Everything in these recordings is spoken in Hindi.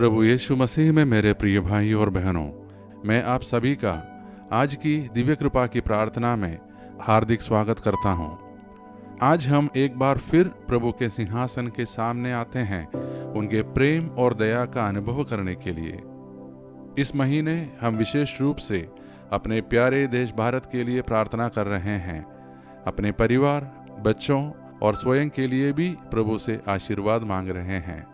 प्रभु यीशु मसीह में मेरे प्रिय भाई और बहनों, मैं आप सभी का आज की दिव्य कृपा की प्रार्थना में हार्दिक स्वागत करता हूं। आज हम एक बार फिर प्रभु के सिंहासन के सामने आते हैं उनके प्रेम और दया का अनुभव करने के लिए। इस महीने हम विशेष रूप से अपने प्यारे देश भारत के लिए प्रार्थना कर रहे हैं। अपने परिवार, बच्चों और स्वयं के लिए भी प्रभु से आशीर्वाद मांग रहे हैं।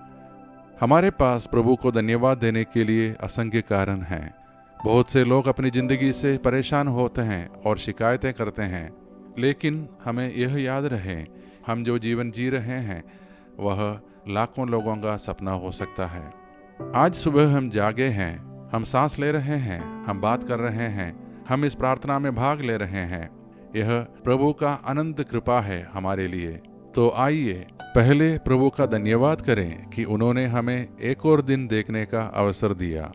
हमारे पास प्रभु को धन्यवाद देने के लिए असंख्य कारण हैं। बहुत से लोग अपनी जिंदगी से परेशान होते हैं और शिकायतें करते हैं, लेकिन हमें यह याद रहे, हम जो जीवन जी रहे हैं वह लाखों लोगों का सपना हो सकता है। आज सुबह हम जागे हैं, हम सांस ले रहे हैं, हम बात कर रहे हैं, हम इस प्रार्थना में भाग ले रहे हैं। यह प्रभु का अनंत कृपा है हमारे लिए। तो आइए पहले प्रभु का धन्यवाद करें कि उन्होंने हमें एक और दिन देखने का अवसर दिया।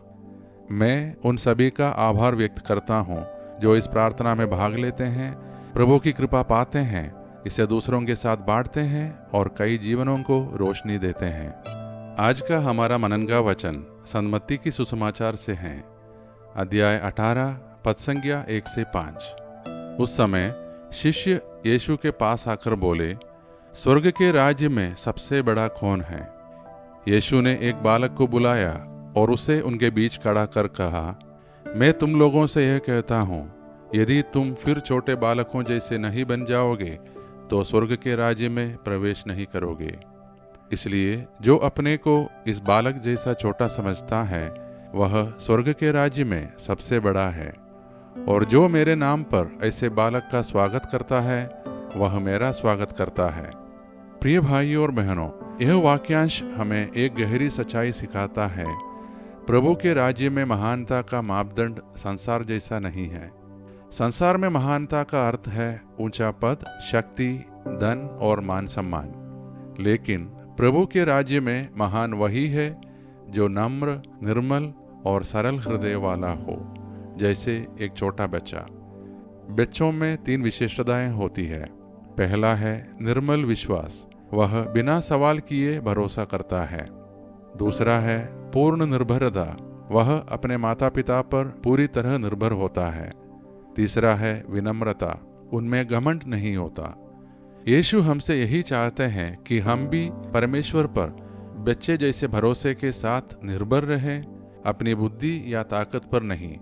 मैं उन सभी का आभार व्यक्त करता हूं जो इस प्रार्थना में भाग लेते हैं, प्रभु की कृपा पाते हैं, इसे दूसरों के साथ बांटते हैं और कई जीवनों को रोशनी देते हैं। आज का हमारा मनन का वचन सन्मति की सुसमाचार से है, अध्याय 18 पद संज्ञा 1 से 5। उस समय शिष्य यीशु के पास आकर बोले, स्वर्ग के राज्य में सबसे बड़ा कौन है? यीशु ने एक बालक को बुलाया और उसे उनके बीच खड़ा कर कहा, मैं तुम लोगों से यह कहता हूँ, यदि तुम फिर छोटे बालकों जैसे नहीं बन जाओगे तो स्वर्ग के राज्य में प्रवेश नहीं करोगे। इसलिए जो अपने को इस बालक जैसा छोटा समझता है वह स्वर्ग के राज्य में सबसे बड़ा है। और जो मेरे नाम पर ऐसे बालक का स्वागत करता है वह मेरा स्वागत करता है। प्रिय भाइयों और बहनों, यह वाक्यांश हमें एक गहरी सच्चाई सिखाता है। प्रभु के राज्य में महानता का मापदंड संसार जैसा नहीं है। संसार में महानता का अर्थ है ऊंचा पद, शक्ति, धन और मान सम्मान। लेकिन प्रभु के राज्य में महान वही है जो नम्र, निर्मल और सरल हृदय वाला हो, जैसे एक छोटा बच्चा। बच्चों में 3 विशेषताएं होती है। पहला है निर्मल विश्वास, वह बिना सवाल किए भरोसा करता है। दूसरा है पूर्ण निर्भरता, वह अपने माता पिता पर पूरी तरह निर्भर होता है। तीसरा है विनम्रता, उनमें घमंड नहीं होता। यीशु हमसे यही चाहते हैं कि हम भी परमेश्वर पर बच्चे जैसे भरोसे के साथ निर्भर रहें, अपनी बुद्धि या ताकत पर नहीं।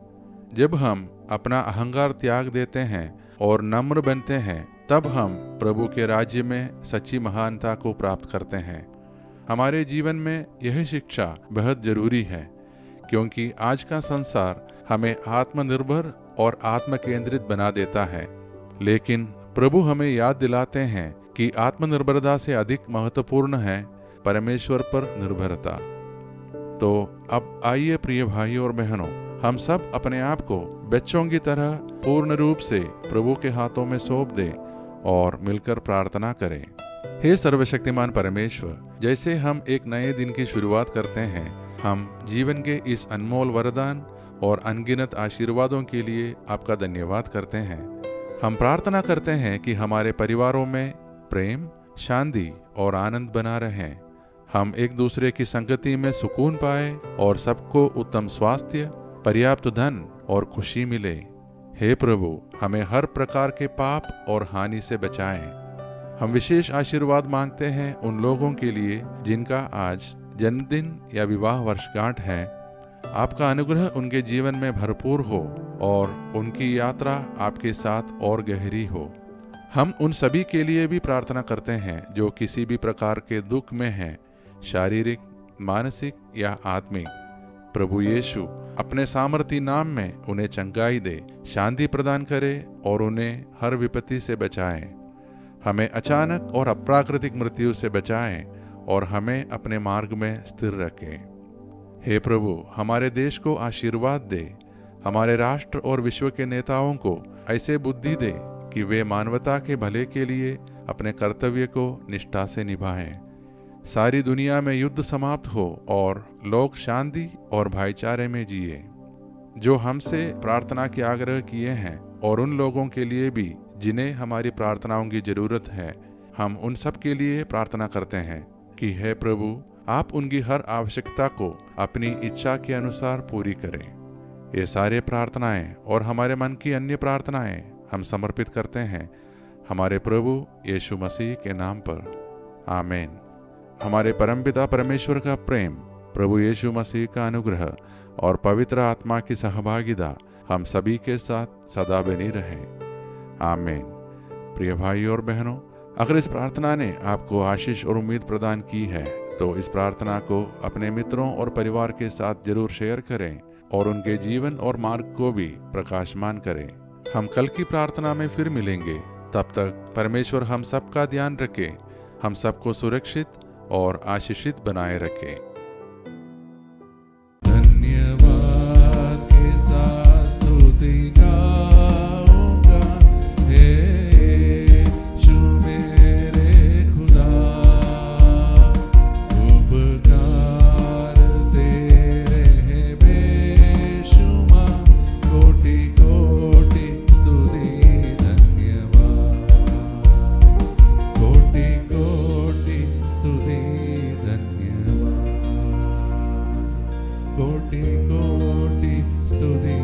जब हम अपना अहंकार त्याग देते हैं और नम्र बनते हैं, तब हम प्रभु के राज्य में सच्ची महानता को प्राप्त करते हैं। हमारे जीवन में यह शिक्षा बहुत जरूरी है, क्योंकि आज का संसार हमें आत्मनिर्भर और आत्म केंद्रित बना देता है। लेकिन प्रभु हमें याद दिलाते हैं कि आत्मनिर्भरता से अधिक महत्वपूर्ण है परमेश्वर पर निर्भरता। तो अब आइए प्रिय भाइयों और बहनों, हम सब अपने आप को बच्चों की तरह पूर्ण रूप से प्रभु के हाथों में सौंप दें और मिलकर प्रार्थना करें। हे सर्वशक्तिमान परमेश्वर, जैसे हम एक नए दिन की शुरुआत करते हैं, हम जीवन के इस अनमोल वरदान और अनगिनत आशीर्वादों के लिए आपका धन्यवाद करते हैं। हम प्रार्थना करते हैं कि हमारे परिवारों में प्रेम, शांति और आनंद बना रहे। हम एक दूसरे की संगति में सुकून पाए और सबको उत्तम स्वास्थ्य, पर्याप्त धन और खुशी मिले। हे प्रभु, हमें हर प्रकार के पाप और हानि से बचाएं। हम विशेष आशीर्वाद मांगते हैं उन लोगों के लिए जिनका आज जन्मदिन या विवाह वर्षगांठ है। आपका अनुग्रह उनके जीवन में भरपूर हो और उनकी यात्रा आपके साथ और गहरी हो। हम उन सभी के लिए भी प्रार्थना करते हैं जो किसी भी प्रकार के दुख में हैं, शारीरिक, मानसिक या आत्मिक। प्रभु यीशु अपने सामर्थी नाम में उन्हें चंगाई दे, शांति प्रदान करे और उन्हें हर विपत्ति से बचाए। हमें अचानक और अप्राकृतिक मृत्यु से बचाएं और हमें अपने मार्ग में स्थिर रखें। हे प्रभु, हमारे देश को आशीर्वाद दे। हमारे राष्ट्र और विश्व के नेताओं को ऐसे बुद्धि दे कि वे मानवता के भले के लिए अपने कर्तव्य को निष्ठा से निभाएं। सारी दुनिया में युद्ध समाप्त हो और लोग शांति और भाईचारे में जिए। जो हमसे प्रार्थना के आग्रह किए हैं और उन लोगों के लिए भी जिन्हें हमारी प्रार्थनाओं की जरूरत है, हम उन सब के लिए प्रार्थना करते हैं कि हे प्रभु, आप उनकी हर आवश्यकता को अपनी इच्छा के अनुसार पूरी करें। ये सारे प्रार्थनाएं और हमारे मन की अन्य प्रार्थनाएं हम समर्पित करते हैं हमारे प्रभु यीशु मसीह के नाम पर, आमीन। हमारे परमपिता परमेश्वर का प्रेम, प्रभु यीशु मसीह का अनुग्रह और पवित्र आत्मा की सहभागिता हम सभी के साथ सदा बनी रहे, आमीन। प्रिय भाई और बहनों, अगर इस प्रार्थना ने आपको आशीष और उम्मीद प्रदान की है तो इस प्रार्थना को अपने मित्रों और परिवार के साथ जरूर शेयर करें और उनके जीवन और मार्ग को भी प्रकाशमान करें। हम कल की प्रार्थना में फिर मिलेंगे। तब तक परमेश्वर हम सबका ध्यान रखे, हम सबको सुरक्षित और आशीषित बनाए रखे। धन्यवाद के साथ स्तुति गाऊंगा, हे यीशु मेरे खुदा, उपकार तेरे हैं बेशुमार, कोटि कोटि स्तुति धन्यवाद, कोटि कोटि स्तुति धन्यवाद, कोटि कोटि स्तुति।